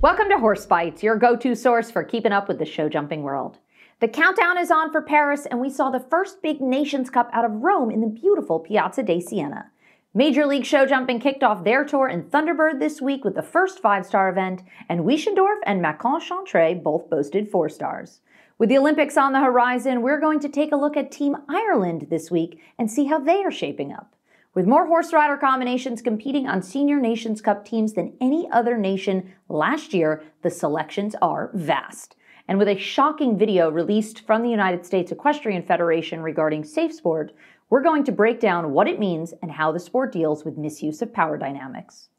Welcome to Horsebytes, your go-to source for keeping up with the show jumping world. The countdown is on for Paris, and we saw the first big Nations Cup out of Rome in the beautiful Piazza de Siena. Major League Show Jumping kicked off their tour in Thunderbird this week with the first 5-star event, and Weischendorf and Macon Chaintre both boasted 4 stars. With the Olympics on the horizon, we're going to take a look at Team Ireland this week and see how they are shaping up. With more horse rider combinations competing on Senior Nations Cup teams than any other nation last year, the selections are vast. And with a shocking video released from the United States Equestrian Federation regarding safe sport, we're going to break down what it means and how the sport deals with misuse of power dynamics.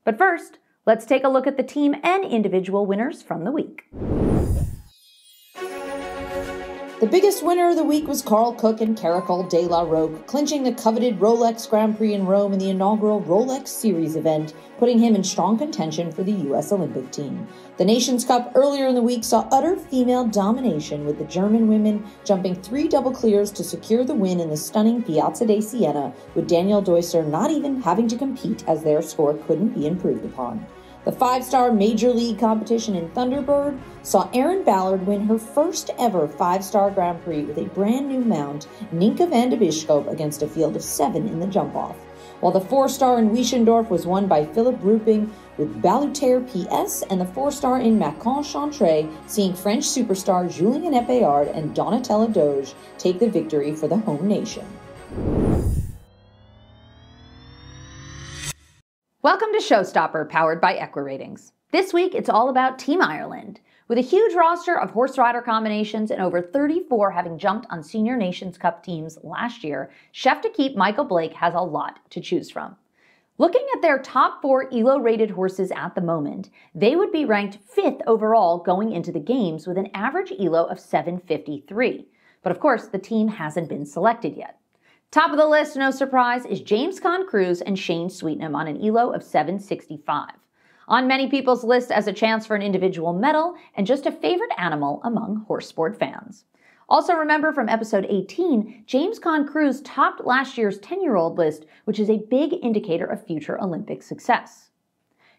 But first, let's take a look at the team and individual winners from the week. The biggest winner of the week was Carl Cook and Caracol de la Roque, clinching the coveted Rolex Grand Prix in Rome in the inaugural Rolex Series event, putting him in strong contention for the U.S. Olympic team. The Nations Cup earlier in the week saw utter female domination, with the German women jumping 3 double clears to secure the win in the stunning Piazza de Siena, with Daniel Deusser not even having to compete as their score couldn't be improved upon. The 5-star Major League competition in Thunderbird saw Erin Ballard win her first ever 5-star Grand Prix with a brand new mount, Ninka van de Bisschop, against a field of 7 in the jump-off. While the 4-star in Weischendorf was won by Philip Ruping with Balutaire PS, and the 4-star in Macon Chaintre seeing French superstar Julien Epéard and Donatella Doge take the victory for the home nation. Welcome to Showstopper, powered by EquiRatings. This week, it's all about Team Ireland. With a huge roster of horse rider combinations and over 34 having jumped on Senior Nations Cup teams last year, Chef d'Equipe Michael Blake has a lot to choose from. Looking at their top 4 ELO-rated horses at the moment, they would be ranked 5th overall going into the games with an average ELO of 753. But of course, the team hasn't been selected yet. Top of the list, no surprise, is James Conn Cruz and Shane Sweetnam on an ELO of 765. On many people's list as a chance for an individual medal and just a favorite animal among horse sport fans. Also remember from episode 18, James Conn Cruz topped last year's 10-year-old list, which is a big indicator of future Olympic success.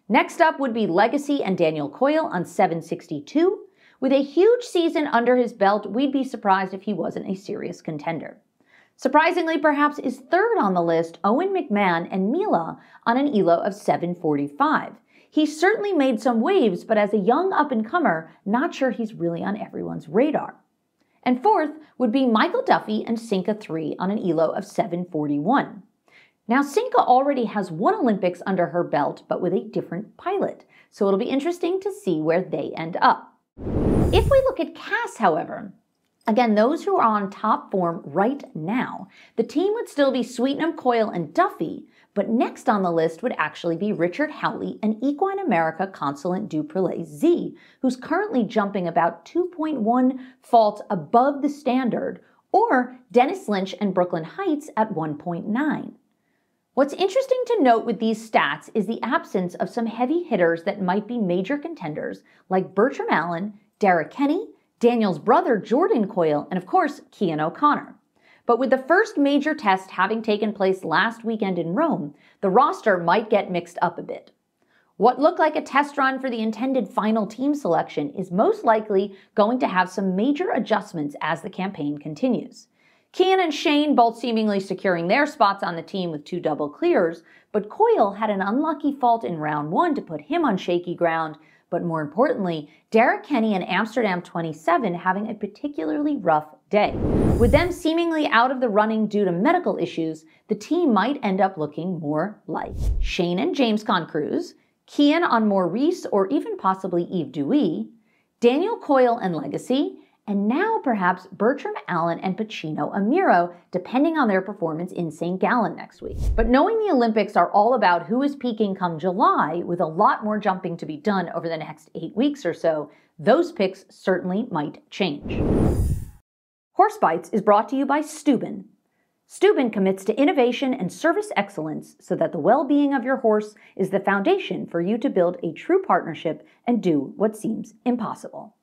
Next up would be Legacy and Daniel Coyle on 762. With a huge season under his belt, we'd be surprised if he wasn't a serious contender. Surprisingly, perhaps, is third on the list Owen McMahon and Mila on an ELO of 745. He's certainly made some waves, but as a young up-and-comer, not sure he's really on everyone's radar. And fourth would be Michael Duffy and Sinka 3 on an ELO of 741. Now, Sinka already has 1 Olympics under her belt, but with a different pilot, so it'll be interesting to see where they end up. If we look at Cass, however, again, those who are on top form right now, the team would still be Sweetnam, Coyle, and Duffy, but next on the list would actually be Richard Howley and Equine America Consulate Duprelay Z, who's currently jumping about 2.1 faults above the standard, or Dennis Lynch and Brooklyn Heights at 1.9. What's interesting to note with these stats is the absence of some heavy hitters that might be major contenders, like Bertram Allen, Derek Kenny, Daniel's brother Jordan Coyle, and of course, Cian O'Connor. But with the first major test having taken place last weekend in Rome, the roster might get mixed up a bit. What looked like a test run for the intended final team selection is most likely going to have some major adjustments as the campaign continues. Cian and Shane both seemingly securing their spots on the team with 2 double clears, but Coyle had an unlucky fault in round 1 to put him on shaky ground. But more importantly, Derek Kenny and Amsterdam 27 having a particularly rough day. With them seemingly out of the running due to medical issues, the team might end up looking more like Shane and James Conn Cruz, Cian on Maurice or even possibly Yves Dewey, Daniel Coyle and Legacy, and now perhaps Bertram Allen and Pacino Amiro, depending on their performance in St. Gallen next week. But knowing the Olympics are all about who is peaking come July, with a lot more jumping to be done over the next 8 weeks or so, those picks certainly might change. Horsebytes is brought to you by Stubben. Stubben commits to innovation and service excellence so that the well-being of your horse is the foundation for you to build a true partnership and do what seems impossible.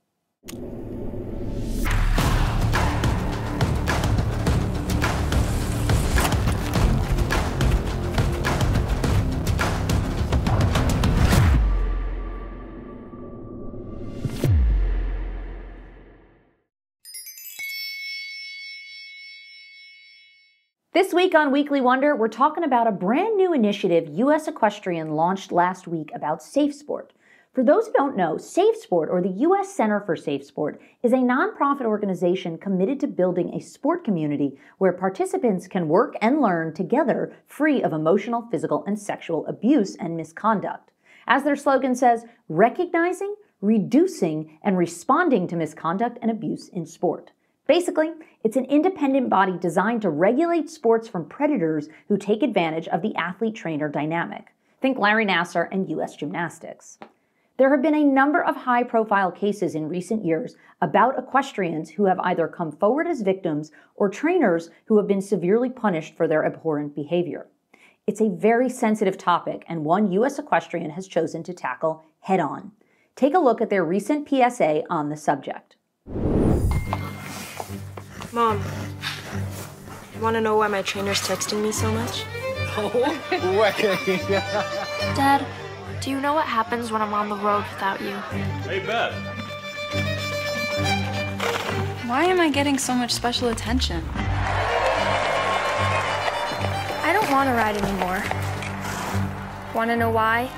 This week on Weekly Wonder, we're talking about a brand new initiative U.S. Equestrian launched last week about safe sport. For those who don't know, Safe Sport, or the U.S. Center for Safe Sport, is a nonprofit organization committed to building a sport community where participants can work and learn together free of emotional, physical, and sexual abuse and misconduct. As their slogan says, recognizing, reducing, and responding to misconduct and abuse in sport. Basically, it's an independent body designed to regulate sports from predators who take advantage of the athlete-trainer dynamic. Think Larry Nassar and U.S. Gymnastics. There have been a number of high-profile cases in recent years about equestrians who have either come forward as victims or trainers who have been severely punished for their abhorrent behavior. It's a very sensitive topic and one U.S. Equestrian has chosen to tackle head-on. Take a look at their recent PSA on the subject. Mom, you want to know why my trainer's texting me so much? Dad, do you know what happens when I'm on the road without you? Hey, Beth. Why am I getting so much special attention? I don't want to ride anymore. Want to know why?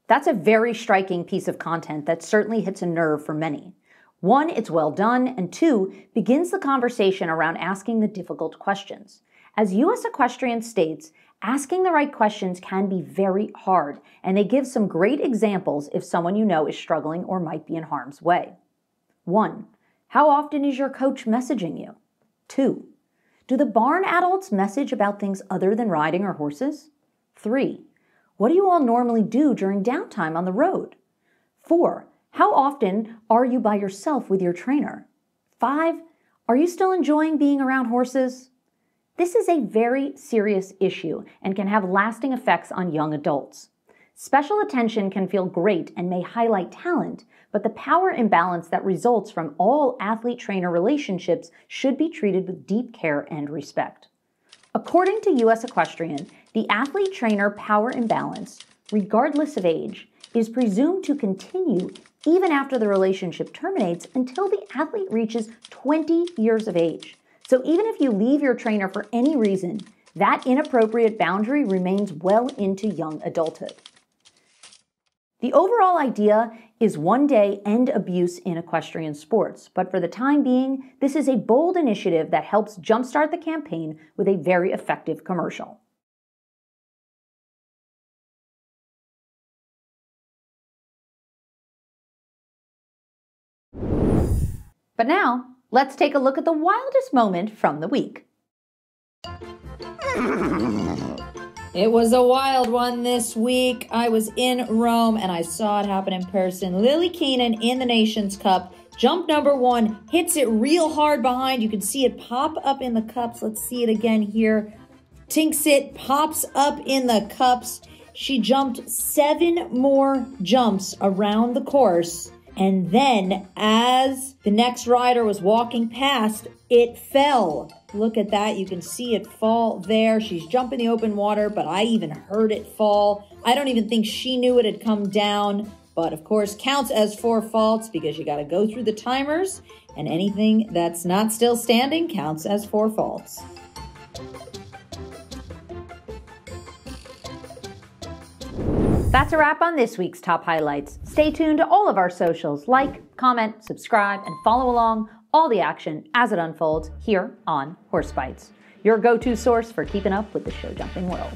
That's a very striking piece of content that certainly hits a nerve for many. One, it's well done, and two, begins the conversation around asking the difficult questions. As U.S. Equestrian states, asking the right questions can be very hard, and they give some great examples if someone you know is struggling or might be in harm's way. 1. How often is your coach messaging you? 2. Do the barn adults message about things other than riding or horses? 3. What do you all normally do during downtime on the road? 4. How often are you by yourself with your trainer? 5. Are you still enjoying being around horses? This is a very serious issue and can have lasting effects on young adults. Special attention can feel great and may highlight talent, but the power imbalance that results from all athlete-trainer relationships should be treated with deep care and respect. According to U.S. Equestrian, the athlete-trainer power imbalance, regardless of age, is presumed to continue even after the relationship terminates until the athlete reaches 20 years of age. So even if you leave your trainer for any reason, that inappropriate boundary remains well into young adulthood. The overall idea is one day end abuse in equestrian sports, but for the time being, this is a bold initiative that helps jumpstart the campaign with a very effective commercial. But now, let's take a look at the wildest moment from the week. It was a wild one this week. I was in Rome and I saw it happen in person. Lily Keenan in the Nations Cup. Jump number 1, hits it real hard behind. You can see it pop up in the cups. Let's see it again here. Tinks it, pops up in the cups. She jumped 7 more jumps around the course. And then as the next rider was walking past, it fell. Look at that. You can see it fall there. She's jumping the open water, but I even heard it fall. I don't even think she knew it had come down, but of course counts as 4 faults because you got to go through the timers, and anything that's not still standing counts as 4 faults. That's a wrap on this week's top highlights. Stay tuned to all of our socials. Like, comment, subscribe, and follow along all the action as it unfolds here on Horse Bytes, your go-to source for keeping up with the show jumping world.